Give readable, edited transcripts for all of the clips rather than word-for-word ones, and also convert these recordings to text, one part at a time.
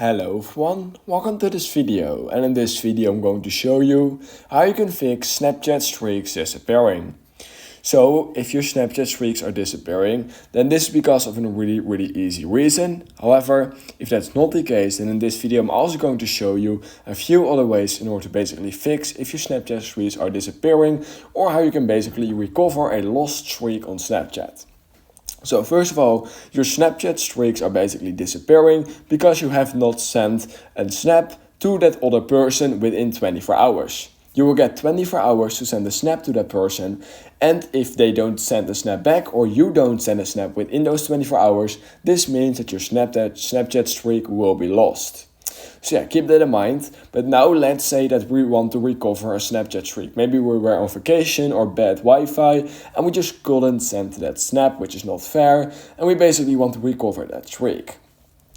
Hello everyone, welcome to this video, and in this video I'm going to show you how you can fix Snapchat streaks disappearing. So if your Snapchat streaks are disappearing, then this is because of a really easy reason. However, if that's not the case, then in this video I'm also going to show you a few other ways in order to basically fix if your Snapchat streaks are disappearing, or how you can basically recover a lost streak on Snapchat. So first of all, your Snapchat streaks are basically disappearing because you have not sent a snap to that other person within 24 hours. You will get 24 hours to send a snap to that person, and if they don't send a snap back or you don't send a snap within those 24 hours, this means that your Snapchat streak will be lost. So yeah, keep that in mind. But now let's say that we want to recover a Snapchat streak. Maybe we were on vacation or bad Wi-Fi and we just couldn't send that snap, which is not fair. And we basically want to recover that streak.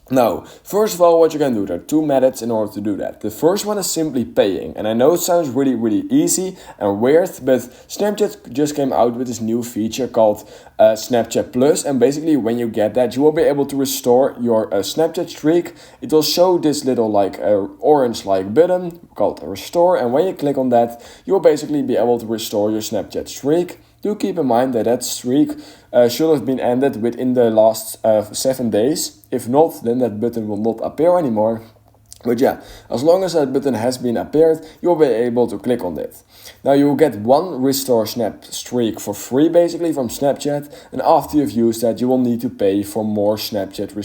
Now, first of all, what you can do, there are two methods in order to do that. The first one is simply paying. And I know it sounds really easy and weird, but Snapchat just came out with this new feature called Snapchat Plus. And basically when you get that, you will be able to restore your Snapchat streak. It will show this little orange button called Restore. And when you click on that, you will basically be able to restore your Snapchat streak. Do keep in mind that that streak should have been ended within the last 7 days. If not, then that button will not appear anymore. But yeah, as long as that button has been appeared, you'll be able to click on it. Now you will get one restore snap streak for free basically from Snapchat. And after you've used that, you will need to pay for more Snapchat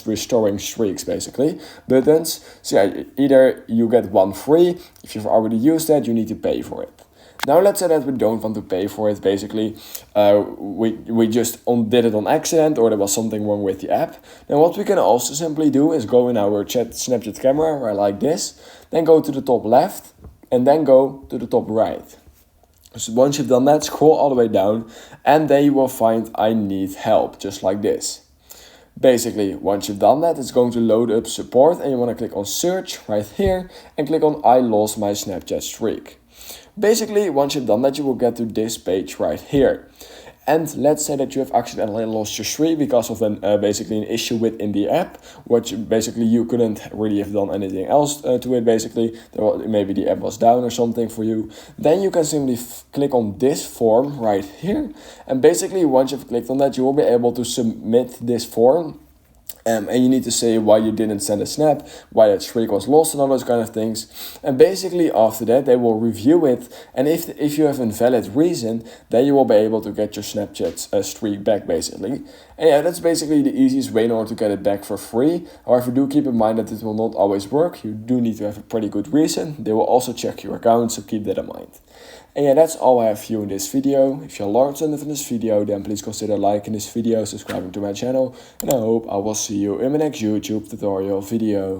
restoring streaks basically. Buttons. So yeah, either you get one free. If you've already used that, you need to pay for it. Now let's say that we don't want to pay for it, basically we just did it on accident, or there was something wrong with the app. Then what we can also simply do is go in our Snapchat camera, right, like this, then go to the top left and then go to the top right. So once you've done that, scroll all the way down and then you will find I need help, just like this. Basically, once you've done that, it's going to load up support and you want to click on search right here and click on I lost my Snapchat streak. Basically, once you've done that, you will get to this page right here. And let's say that you have accidentally lost your streak because of basically an issue within the app, which basically you couldn't really have done anything else to it. Basically, maybe the app was down or something for you. Then you can simply click on this form right here. And basically, once you've clicked on that, you will be able to submit this form. And you need to say why you didn't send a snap, why that streak was lost and all those kind of things. And basically after that they will review it, and if you have a valid reason, then you will be able to get your Snapchat streak back basically. And yeah, that's basically the easiest way in order to get it back for free. However, do keep in mind that it will not always work. You do need to have a pretty good reason. They will also check your account, so keep that in mind. And yeah, that's all I have for you in this video. If you learned something from this video, then please consider liking this video, subscribing to my channel, and I hope I will see you in my next YouTube tutorial video.